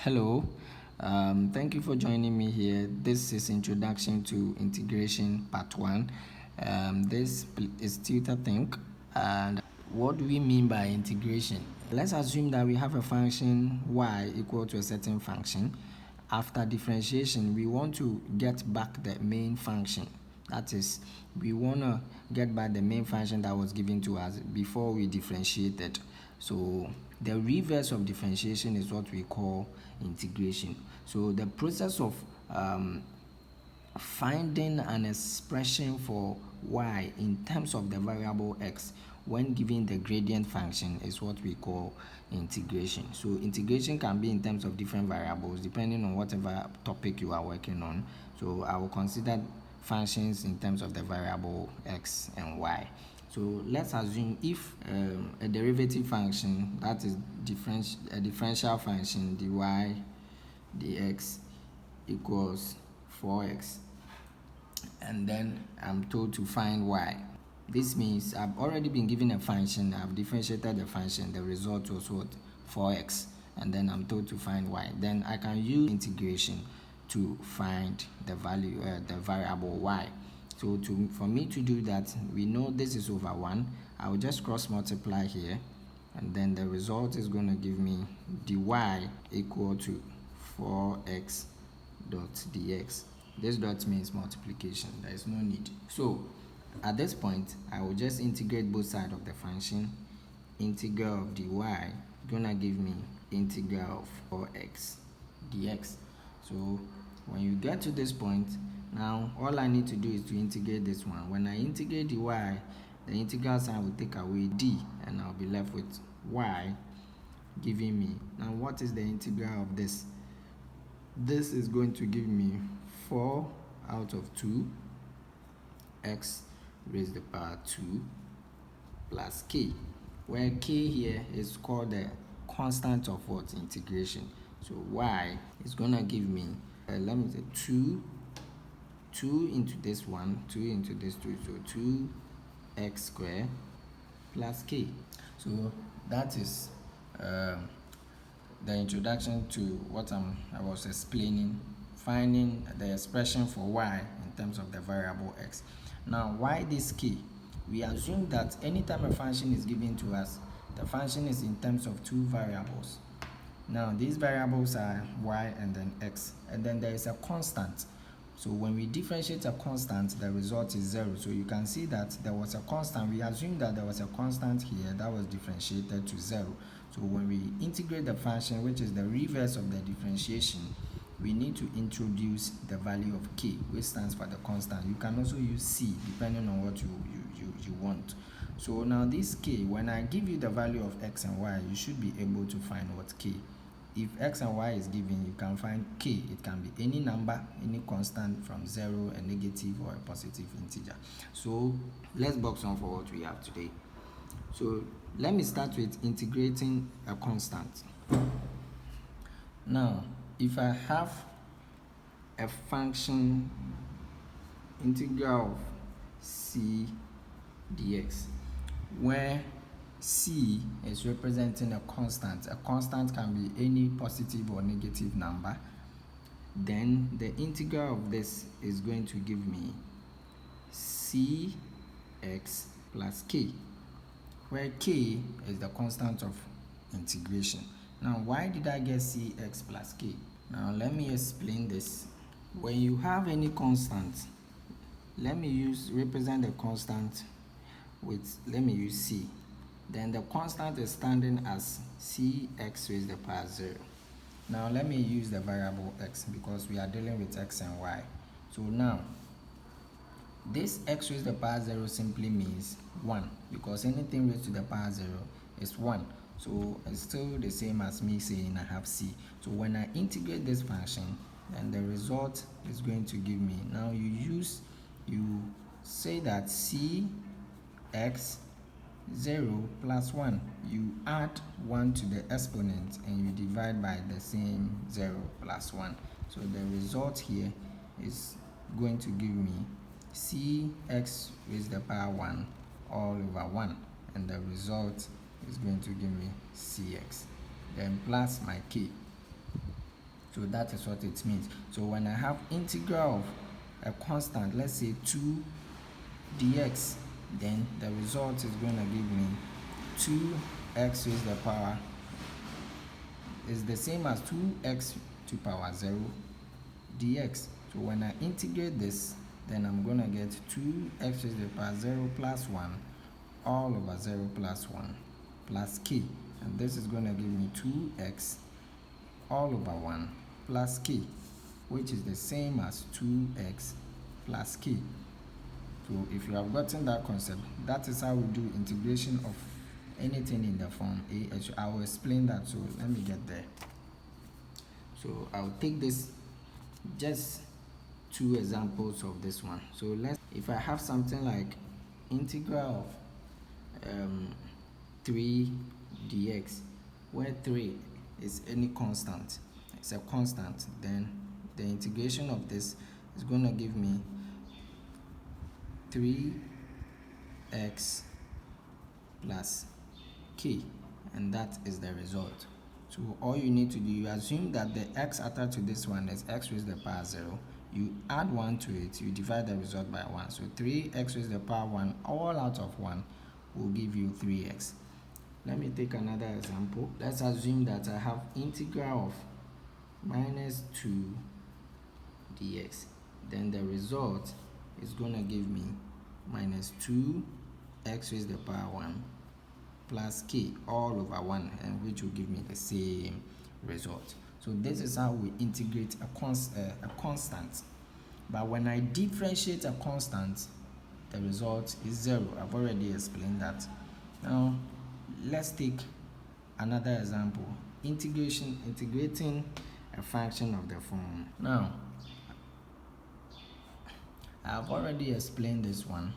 Hello, thank you for joining me here. This is Introduction to Integration Part 1. This is Tutor Think. And what do we mean by integration? Let's assume that we have a function y equal to a certain function. After differentiation, we want to get back the main function. That is, we want to get back the main function that was given to us before we differentiated. So the reverse of differentiation is what we call integration. So the process of finding an expression for y in terms of the variable x when given the gradient function is what we call integration. So integration can be in terms of different variables depending on whatever topic you are working on. So I will consider functions in terms of the variable x and y. So let's assume if a derivative function, that is a differential function dy dx equals 4x, and then I'm told to find y. This means I've already been given a function, I've differentiated the function, the result was what? 4x, and then I'm told to find y. Then I can use integration to find the value, the variable y. So for me to do that, we know this is over 1. I will just cross multiply here, and then the result is going to give me dy equal to 4x dot dx. This dot means multiplication. There is no need. So at this point, I will just integrate both sides of the function. Integral of dy gonna give me integral of 4x dx. So when you get to this point, now all I need to do is to integrate this one. When I integrate dy, the integral sign will take away d, and I'll be left with y giving me. Now what is the integral of this? This is going to give me 4 out of 2 x raised to the power 2 plus k, where k here is called the constant of what? Integration. So y is gonna give me let me say 2 into this one, 2 into this 2, so 2x squared plus k. So that is the introduction to what I was explaining, finding the expression for y in terms of the variable x. Now, why this k? We assume that anytime a function is given to us, the function is in terms of two variables. Now, these variables are y and then x, and then there is a constant. So when we differentiate a constant, the result is 0. So you can see that there was a constant. We assume that there was a constant here that was differentiated to 0. So when we integrate the function, which is the reverse of the differentiation, we need to introduce the value of k, which stands for the constant. You can also use c depending on what you want. So now this k, when I give you the value of x and y, you should be able to find what k. If x and y is given, you can find k. It can be any number, any constant from 0, a negative or a positive integer. So let's box on for what we have today. So let me start with integrating a constant. Now, if I have a function integral of c dx, where c is representing a constant can be any positive or negative number, then the integral of this is going to give me cx plus k, where k is the constant of integration. Now, why did I get cx plus k? Now, let me explain this. When you have any constant, let me represent the constant with, let me use c. Then the constant is standing as cx raised to the power 0. Now, let me use the variable x because we are dealing with x and y. So now, this x raised to the power 0 simply means 1, because anything raised to the power 0 is 1. So it's still the same as me saying I have c. So when I integrate this function, then the result is going to give me, now you say that cx 0 plus 1, you add 1 to the exponent and you divide by the same 0 plus 1. So the result here is going to give me cx raised to the power 1 all over 1, and the result is going to give me cx, then plus my k. So that is what it means. So when I have integral of a constant, let's say 2 dx, then the result is going to give me 2x raised to the power is the same as 2x to power 0 dx. So when I integrate this, then I'm going to get 2x raised to the power 0 plus 1 all over 0 plus 1 plus k. And this is going to give me 2x all over 1 plus k, which is the same as 2x plus k. So if you have gotten that concept, that is how we do integration of anything in the form a. I will explain that, so let me get there. So I'll take this, just 2 examples of this one. So if I have something like integral of 3 dx, where 3 is any constant, it's a constant, then the integration of this is going to give me 3x plus k, and that is the result. So all you need to do, you assume that the x attached to this one is x raised to the power 0, you add 1 to it, you divide the result by 1. So 3x raised to the power 1 all out of 1 will give you 3x. Let me take another example. Let's assume that I have integral of minus 2 dx. Then the result is going to give me minus 2x raised to the power 1 plus k all over 1, and which will give me the same result. So this is how we integrate a constant. But when I differentiate a constant, the result is 0. I've already explained that. Now let's take another example. Integrating a function of the form. Now I've already explained this one,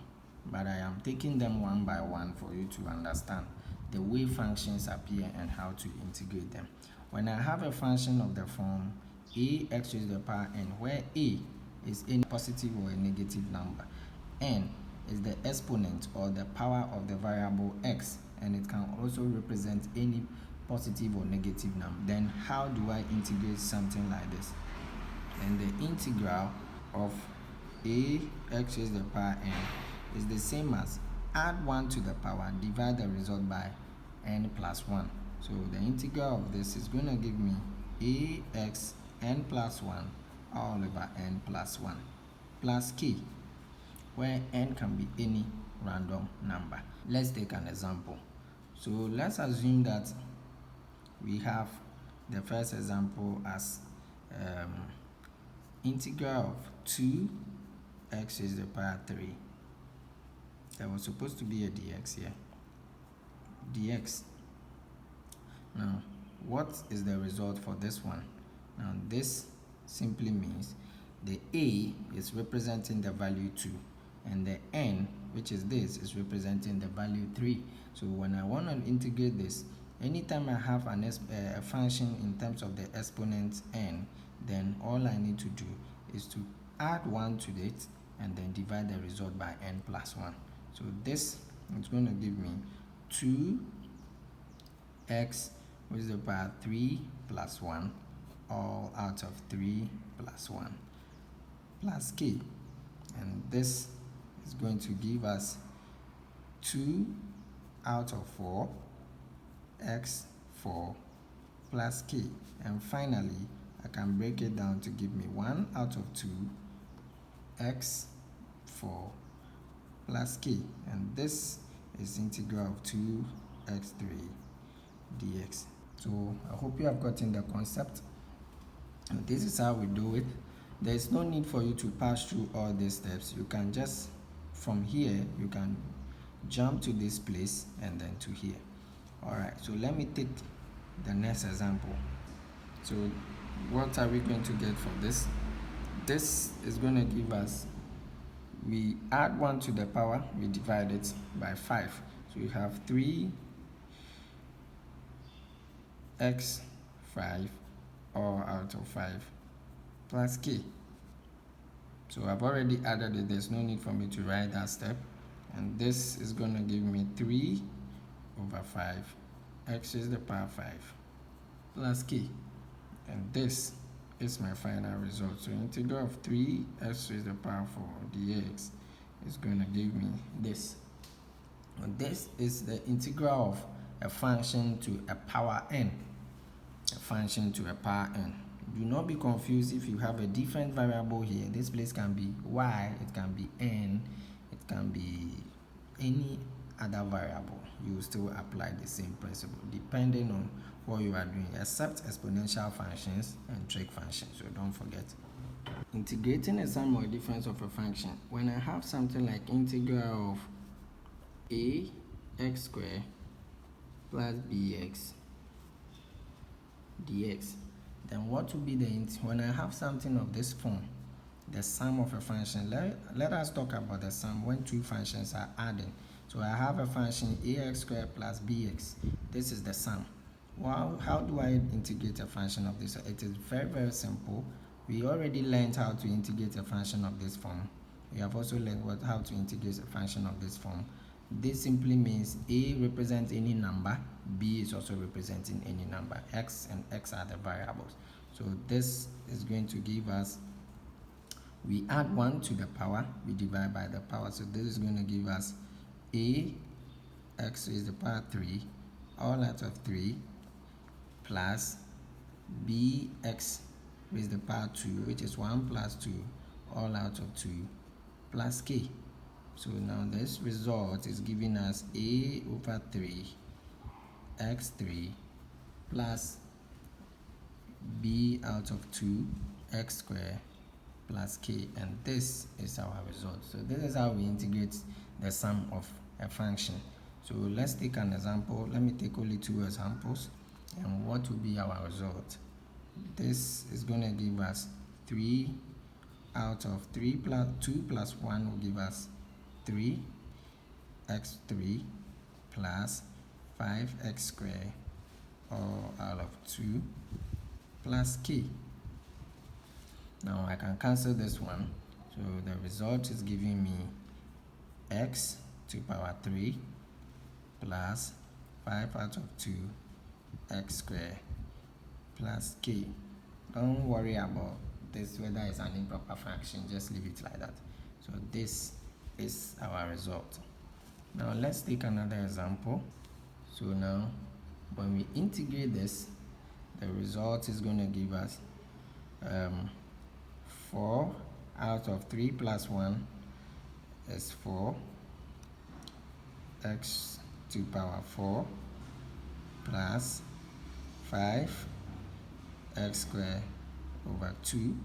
but I am taking them one by one for you to understand the way functions appear and how to integrate them. When I have a function of the form ax raised to the power n, where a is any positive or a negative number, n is the exponent or the power of the variable x, and it can also represent any positive or negative number, then how do I integrate something like this? And the integral of ax raised to the power n is the same as add 1 to the power, divide the result by n plus 1. So the integral of this is going to give me ax n plus 1 all over n plus 1 plus k, where n can be any random number. Let's take an example. So let's assume that we have the first example as integral of 2x raised to the power 3. There was supposed to be a dx here. Dx. Now, what is the result for this one? Now, this simply means the a is representing the value 2, and the n, which is this, is representing the value 3. So when I want to integrate this, anytime I have a function in terms of the exponent n, then all I need to do is to add 1 to it and then divide the result by n plus 1. So this is going to give me 2x raised to the power 3 plus 1 all out of 3 plus 1 plus k. And this is going to give us 2 out of 4 x 4 plus k. And finally, I can break it down to give me 1 out of 2 x 4 plus k, and this is integral of 2x3 dx. So I hope you have gotten the concept. And this is how we do it. There is no need for you to pass through all these steps. You can just, from here, you can jump to this place and then to here. Alright, so let me take the next example. So what are we going to get from this? This is going to give us, we add 1 to the power, we divide it by 5. So we have 3x5 all out of 5 plus k. So I've already added it, there's no need for me to write that step. And this is going to give me 3 over 5 x raised to the power 5 plus k. And this is my final result. So integral of 3x raised to the power 4 dx is going to give me this. And this is the integral of a function to a power n. A function to a power n. Do not be confused if you have a different variable here. This place can be y, it can be n, it can be any other variable. You will still apply the same principle depending on what you are doing, except exponential functions and trig functions. So don't forget. Integrating a sum or difference of a function. When I have something like integral of ax squared plus bx dx, then what will be the when I have something of this form, the sum of a function. Let us talk about the sum when two functions are adding. So I have a function ax squared plus bx. This is the sum. Well, how do I integrate a function of this? It is very, very simple. We already learned how to integrate a function of this form. We have also learned how to integrate a function of this form. This simply means a represents any number, b is also representing any number. X and x are the variables. So this is going to give us, we add 1 to the power, we divide by the power. So this is going to give us a x raised to the power 3 all out of 3 plus bx raised to the power 2, which is 1 plus 2 all out of 2 plus k. So now this result is giving us a over 3 x3 plus b out of 2 x squared plus k, and this is our result. So this is how we integrate the sum of a function. So let's take an example. Let me take only 2 examples, and what will be our result? This is going to give us 3 out of 3 plus 2 plus 1 will give us 3 x3 plus 5x squared all out of 2 plus k. Now I can cancel this one. So the result is giving me x to power 3 plus 5 out of 2 x squared plus k. Don't worry about this whether it's an improper fraction, just leave it like that. So this is our result. Now let's take another example. So now when we integrate this, the result is going to give us 4 out of 3 plus 1 is 4 x to power 4 plus 5 x squared over 2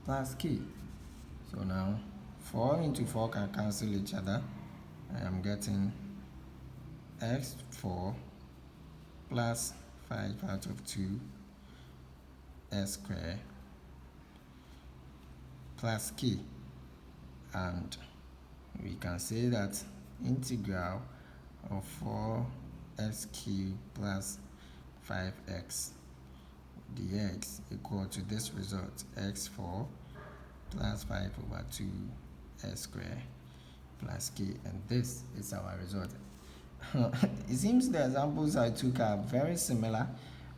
plus k. So now 4 into 4 can cancel each other. I am getting x4 plus 5 out of 2 s squared plus k, and we can say that integral of 4x cubed plus 5x dx equal to this result, x4 plus 5 over 2 s squared plus k, and this is our result. It seems the examples I took are very similar,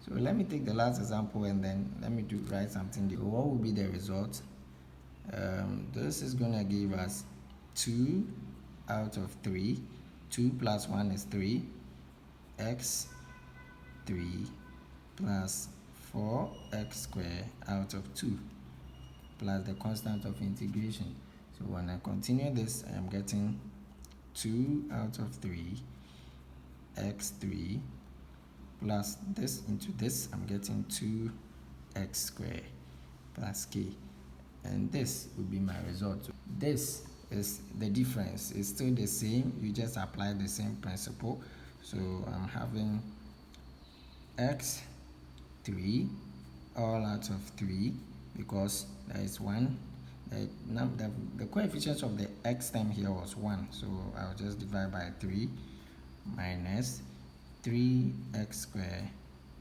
so let me take the last example and then let me write something. What will be the result? This is gonna give us 2 out of 3. 2 plus 1 is 3. X 3 plus 4x squared out of 2 plus the constant of integration. So when I continue this, I am getting 2 out of 3 x3 plus this into this, I'm getting 2x squared plus k, and this will be my result. This is the difference. It's still the same, you just apply the same principle. So I'm having x3 all out of 3 because there is 1. The coefficient of the x term here was 1, so I'll just divide by 3 minus 3x squared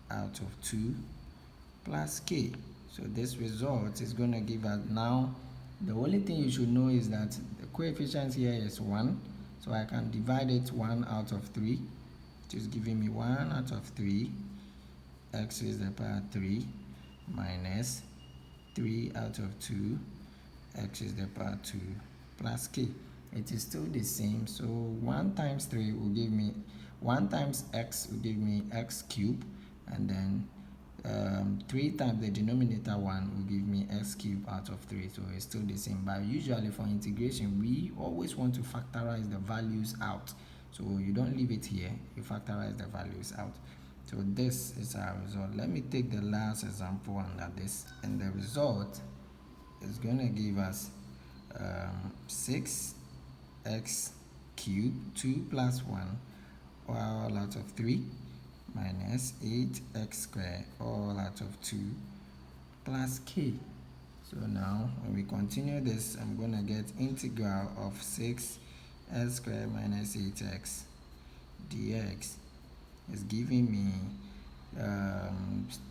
out of 2 plus k. So this result is going to give us, now the only thing you should know is that the coefficient here is 1, so I can divide it 1 out of 3, which is giving me 1 out of 3 x raised to the power 3 minus 3 out of 2 x is the power 2 plus k. It is still the same, so 1 times 3 will give me 1 times x will give me x cubed, and then 3 times the denominator 1 will give me x cubed out of 3, so it's still the same. But usually for integration, we always want to factorize the values out, so you don't leave it here, you factorize the values out. So this is our result. Let me take the last example under this, and the result is going to give us 6x cubed 2 plus 1 all out of 3 minus 8x squared all out of 2 plus k. So now when we continue this, I'm going to get integral of 6x squared minus 8x dx is giving me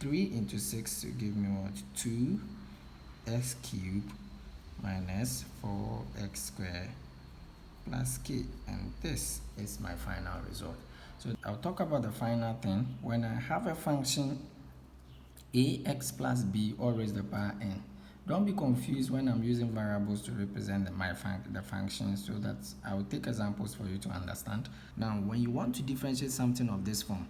3 into 6 will give me what? 2x cubed minus 4x squared plus k, and this is my final result. So I'll talk about the final thing. When I have a function ax plus b all raised to the power n, don't be confused when I'm using variables to represent the functions, so that I will take examples for you to understand. Now when you want to differentiate something of this form,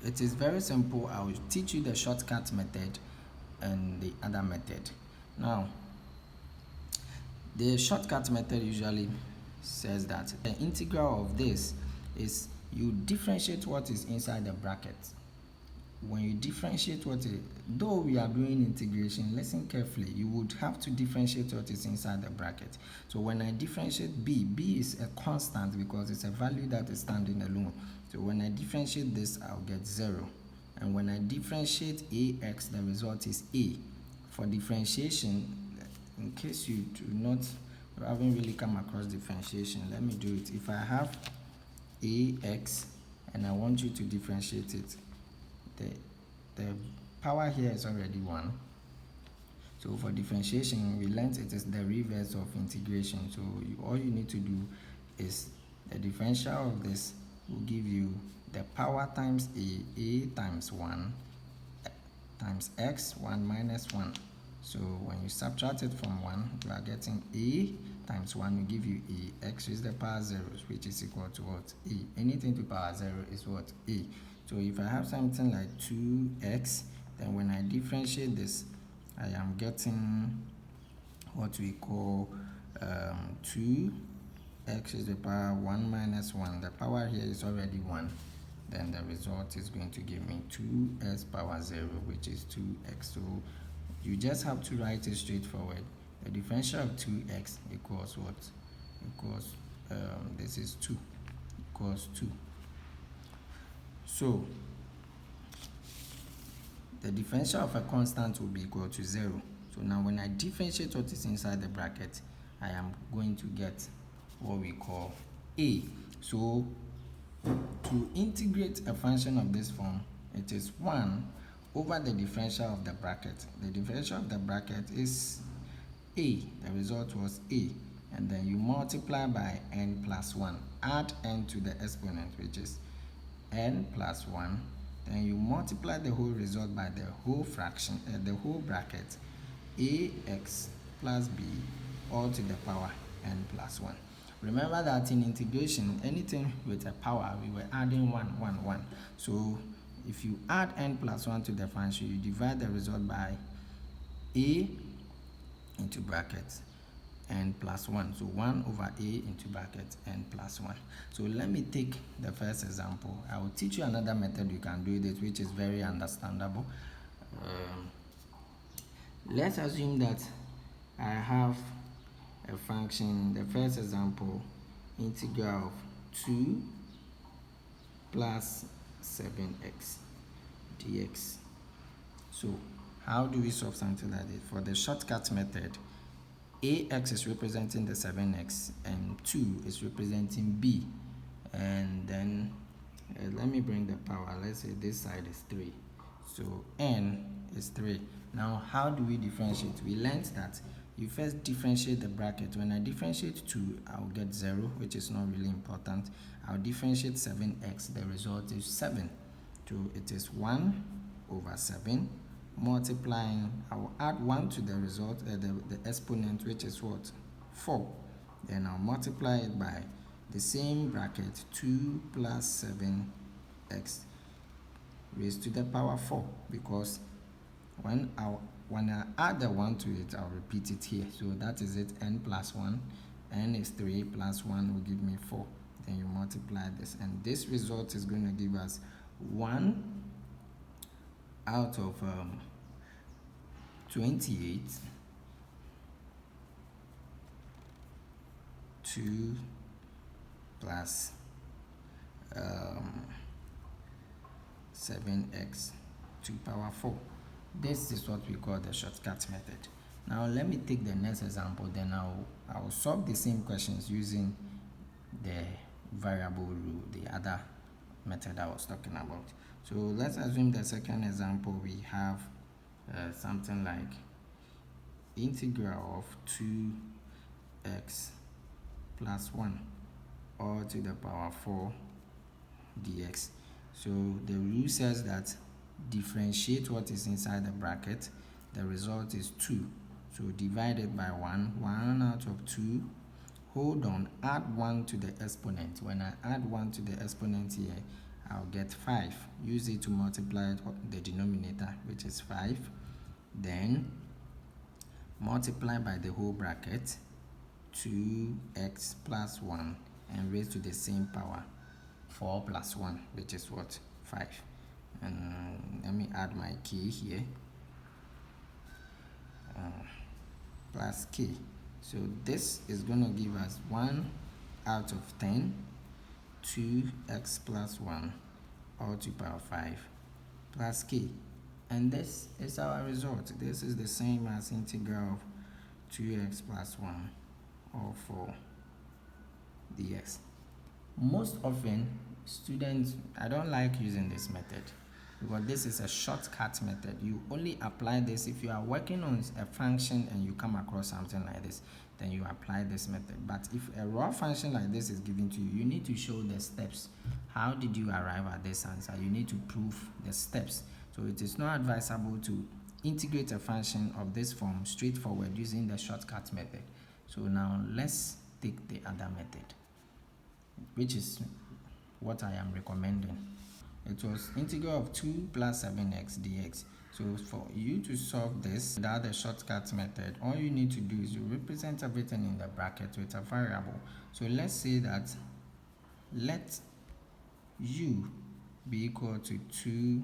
it is very simple. I will teach you the shortcut method and the other method. Now the shortcut method usually says that the integral of this is you differentiate what is inside the bracket. When you differentiate though we are doing integration, listen carefully, you would have to differentiate what is inside the bracket. So when I differentiate b is a constant because it's a value that is standing alone. So when I differentiate this, I'll get 0. And when I differentiate ax, the result is a. For differentiation, in case you haven't really come across differentiation, let me do it. If I have ax and I want you to differentiate it, the power here is already 1. So for differentiation, we learned it is the reverse of integration. So all you need to do is the differential of this will give you the power times a times 1 times x, 1 minus 1. So when you subtract it from 1, you are getting a times 1 will give you a. X is the power 0, which is equal to what? A. Anything to power 0 is what? A. So if I have something like 2x, then when I differentiate this, I am getting what we call 2x is the power 1 minus 1. The power here is already 1. Then the result is going to give me 2x power 0, which is 2x. So you just have to write it straightforward. The differential of 2x equals what? Equals, this is 2, equals 2. So the differential of a constant will be equal to 0. So now when I differentiate what is inside the bracket, I am going to get what we call a. So to integrate a function of this form, it is 1 over the differential of the bracket. The differential of the bracket is a. The result was a. And then you multiply by n plus 1. Add n to the exponent, which is n plus 1. Then you multiply the whole result by the whole fraction, the whole bracket, ax plus b all to the power n plus 1. Remember that in integration, anything with a power, we were adding 1, 1, 1. So if you add n plus 1 to the function, you divide the result by a into brackets n plus 1. So 1 over a into brackets n plus 1. So let me take the first example. I will teach you another method you can do this, which is very understandable. Let's assume that I have a function, the first example, integral of 2 plus 7x dx. So how do we solve something like this? For the shortcut method, ax is representing the 7x and 2 is representing b. And then let me bring the power. Let's say this side is 3. So n is 3. Now how do we differentiate? We learned that you first differentiate the bracket. When I differentiate 2, I'll get 0, which is not really important. I'll differentiate 7x. The result is 7. So it is 1 over 7 multiplying, I will add 1 to the result, the exponent, which is what? 4. Then I'll multiply it by the same bracket, 2 plus 7x raised to the power 4, because when I add the 1 to it, I'll repeat it here. So that is it, n plus 1. N is 3 plus 1 will give me 4. Then you multiply this, and this result is going to give us 1 out of 28, 2 plus 7x to power 4. This is what we call the shortcut method. Now let me take the next example, then I will solve the same questions using the variable rule, the other method I was talking about. So let's assume the second example, we have something like integral of 2x plus 1 all to the power 4 dx. So the rule says that differentiate what is inside the bracket. The result is 2. So divide it by 1. 1 out of 2. Hold on, add 1 to the exponent. When I add 1 to the exponent here, I'll get 5. Use it to multiply the denominator, which is 5. Then multiply by the whole bracket, 2x plus 1, and raise to the same power, 4 plus 1, which is what? 5. And let me add my key here, plus k. So this is going to give us 1 out of 10, 2x plus 1 all to power 5 plus k. And this is our result. This is the same as integral of 2x plus 1 all 4 dx. Most often, students, I don't like using this method because this is a shortcut method. You only apply this if you are working on a function and you come across something like this, then you apply this method. But if a raw function like this is given to you, you need to show the steps. How did you arrive at this answer? You need to prove the steps. So it is not advisable to integrate a function of this form straightforward using the shortcut method. So now let's take the other method, which is what I am recommending. It was integral of 2 plus 7x dx. So for you to solve this without the shortcut method, all you need to do is you represent everything in the bracket with a variable. So let's say that let u be equal to 2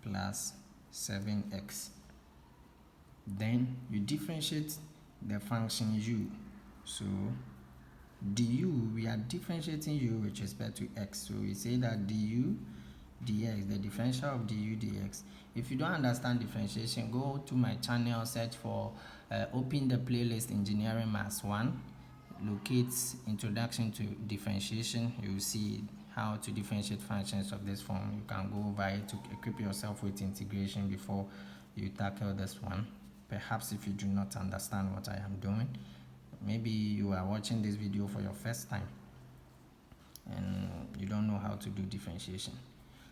plus 7x. Then you differentiate the function u. So du, we are differentiating u with respect to x. So we say that du dx, the differential of du dx. If you don't understand differentiation, go to my channel, search for open the playlist Engineering Maths 1, locate Introduction to Differentiation. You will see how to differentiate functions of this form. You can go over it to equip yourself with integration before you tackle this one. Perhaps if you do not understand what I am doing, maybe you are watching this video for your first time and you don't know how to do differentiation.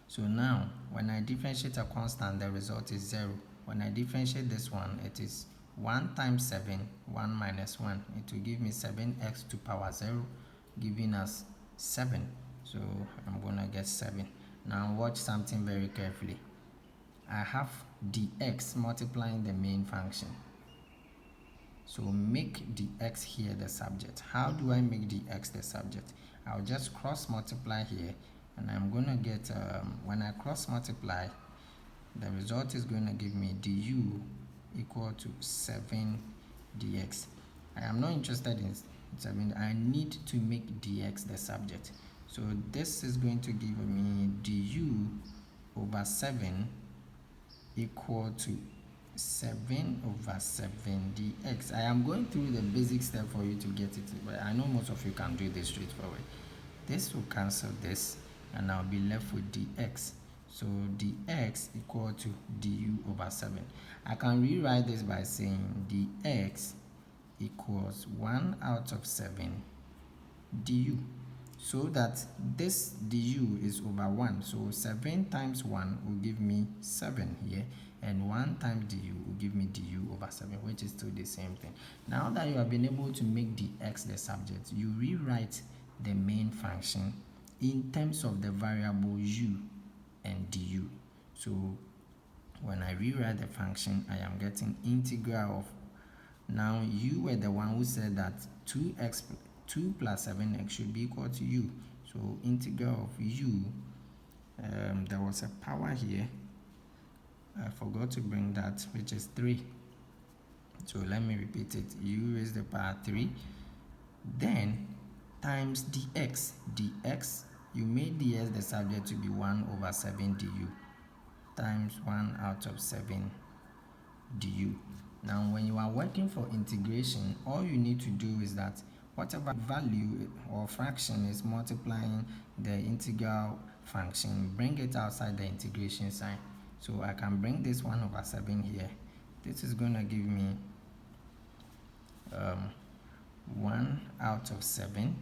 So now, when I differentiate a constant, the result is 0. When I differentiate this one, it is 1 times 7, 1 minus 1. It will give me 7x to power 0, giving us 7. So I'm going to get 7. Now watch something very carefully. I have dx multiplying the main function. So make dx here the subject. How do I make dx the subject? I'll just cross multiply here, and I'm going to get, when I cross multiply, the result is going to give me du equal to 7 dx. I am not interested in 7. I need to make dx the subject. So this is going to give me du over 7 equal to 7 over 7 dx. I am going through the basic step for you to get it, but I know most of you can do this straightforward. This will cancel this, and I'll be left with dx. So dx equal to du over 7. I can rewrite this by saying dx equals 1 out of 7 du. so that this du is over 1. So 7 times 1 will give me 7 here, and 1 times du will give me du over 7, which is still the same thing. Now that you have been able to make the x the subject, you rewrite the main function in terms of the variable u and du. So when I rewrite the function, I am getting integral of, now you were the one who said that 2 plus 7x should be equal to u. So integral of u, there was a power here, I forgot to bring that, which is 3. So let me repeat it, u raised to the power 3, then times dx. You made ds the subject to be 1 over 7 du, times 1 out of 7 du. Now when you are working for integration, all you need to do is that whatever value or fraction is multiplying the integral function, bring it outside the integration sign. So I can bring this 1 over 7 here. This is going to give me 1 out of 7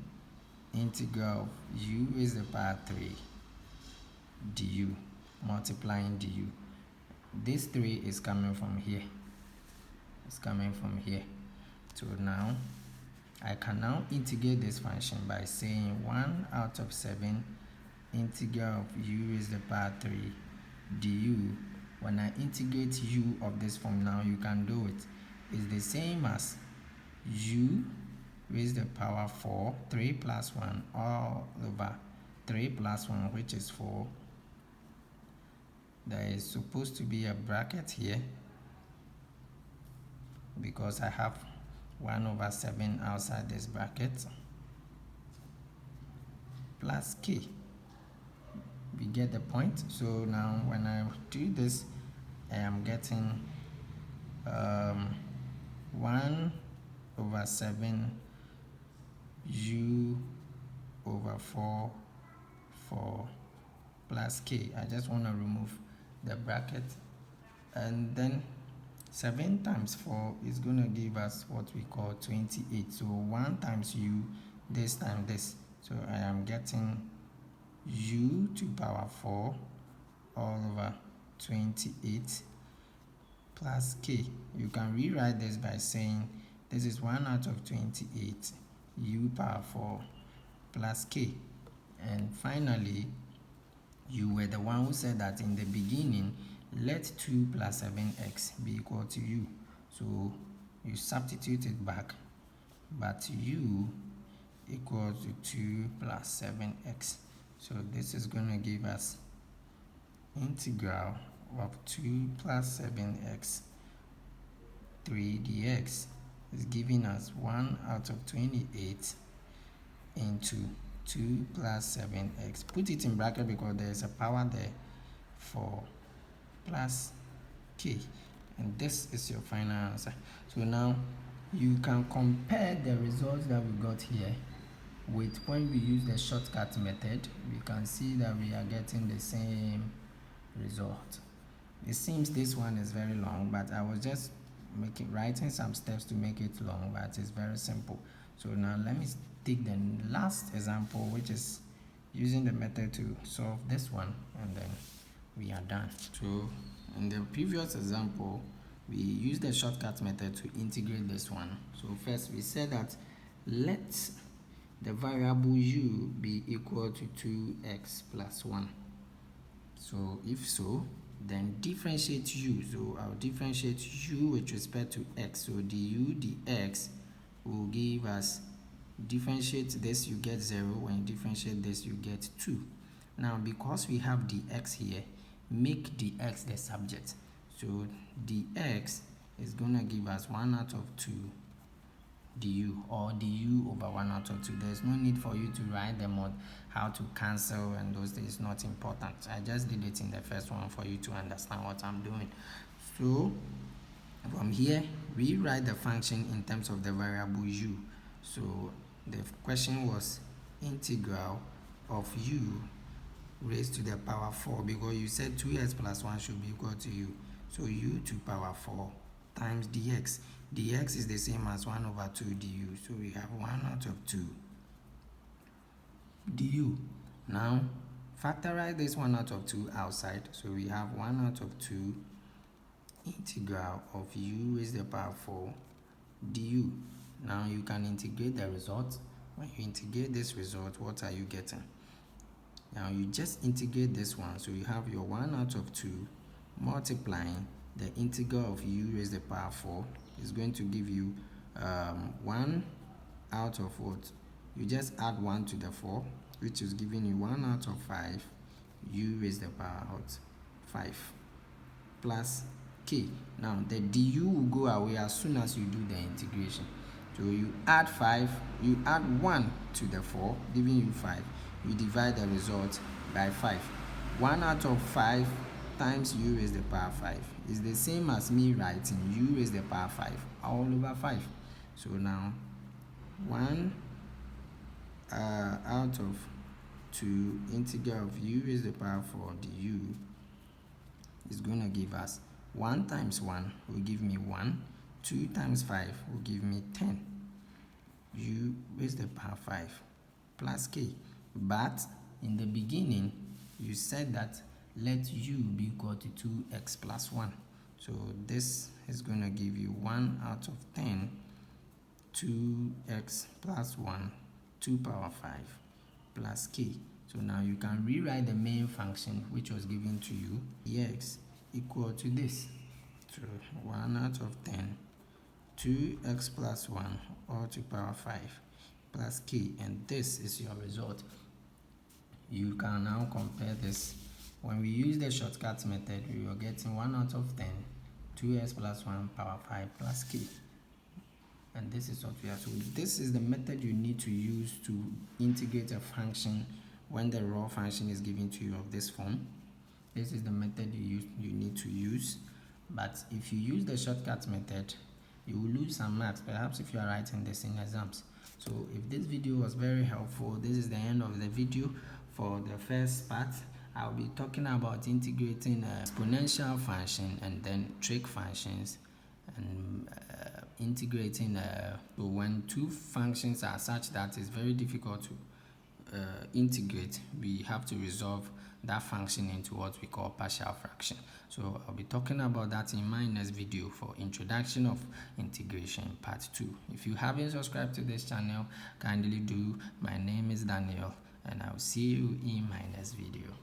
integral of u raised to the power 3 du, multiplying du. This 3 is coming from here. It's coming from here. So now I can now integrate this function by saying 1 out of 7 integral of u raised to the power 3 du. When I integrate u of this form, now you can do it. It's the same as u raised to the power 4, 3 plus 1 all over 3 plus 1, which is 4. There is supposed to be a bracket here because I have 1 over 7 outside this bracket, plus k. We get the point. So now when I do this, I am getting 1 over 7 u over 4 plus k. I just want to remove the bracket, and then 7 times 4 is going to give us what we call 28. So 1 times u, this time this. So I am getting u to power 4 all over 28 plus k. You can rewrite this by saying this is 1 out of 28 u power 4 plus k. And finally, you were the one who said that in the beginning, let 2 plus 7x be equal to u. So you substitute it back, but u equals to 2 plus 7x. So this is going to give us integral of 2 plus 7x 3 dx is giving us 1 out of 28 into 2 plus 7x. Put it in bracket because there is a power there for plus k, and this is your final answer. So now you can compare the results that we got here with when we use the shortcut method. We can see that we are getting the same result. It seems this one is very long, but I was just writing some steps to make it long, but it's very simple. So now let me take the last example, which is using the method to solve this one, and then we are done. So in the previous example, we used the shortcut method to integrate this one. So first we said that let the variable u be equal to 2x plus 1. So if so, then differentiate u. So I'll differentiate u with respect to x. So du dx will give us, differentiate this, you get 0. When you differentiate this, you get 2. Now because we have dx here, make dx the subject. So dx is going to give us 1 out of 2 du, or du over 1 out of 2. There's no need for you to write them out, how to cancel, and those things not important. I just did it in the first one for you to understand what I'm doing. So from here, we write the function in terms of the variable u. So the question was integral of u raised to the power 4, because you said 2x plus 1 should be equal to u. So u to power 4 times dx. dx is the same as 1 over 2 du. So we have 1 out of 2 du. Now factorize this 1 out of 2 outside, so we have 1 out of 2 integral of u raised to the power 4 du. Now you can integrate the result. When you integrate this result, what are you getting? Now you just integrate this one, so you have your 1 out of 2 multiplying the integral of u raised to the power 4 is going to give you 1 out of what? You just add 1 to the 4, which is giving you 1 out of 5 u raised to the power what? 5 plus k. Now the du will go away as soon as you do the integration. So you add 5, you add 1 to the 4, giving you 5. You divide the result by 5. 1 out of 5 times u raised to the power 5 is the same as me writing u raised to the power 5 all over 5. So now 1 out of 2 integral of u raised to the power 4 du is going to give us 1 times 1 will give me 1, 2 times 5 will give me 10 u raised to the power 5 plus k. But in the beginning you said that let u be equal to 2x plus 1, so this is going to give you 1 out of 10 2x plus 1 2 power 5 plus k. So now you can rewrite the main function which was given to you, x equal to this. So 1 out of 10 2x plus 1 all to power 5 plus k, and this is your result. You can now compare this. When we use the shortcut method, we are getting 1 out of 10 2x plus 1 power 5 plus k, and this is what we are. So this is the method you need to use to integrate a function when the raw function is given to you of this form. This is the method you need to use. But if you use the shortcut method, you will lose some marks, perhaps if you are writing this in exams. So if this video was very helpful, this is the end of the video for the first part. I'll be talking about integrating exponential function and then trig functions, and integrating when two functions are such that it's very difficult to integrate, we have to resolve that function into what we call partial fraction. So I'll be talking about that in my next video for introduction of integration part 2. If you haven't subscribed to this channel, kindly do. My name is Daniel, and I'll see you in my next video.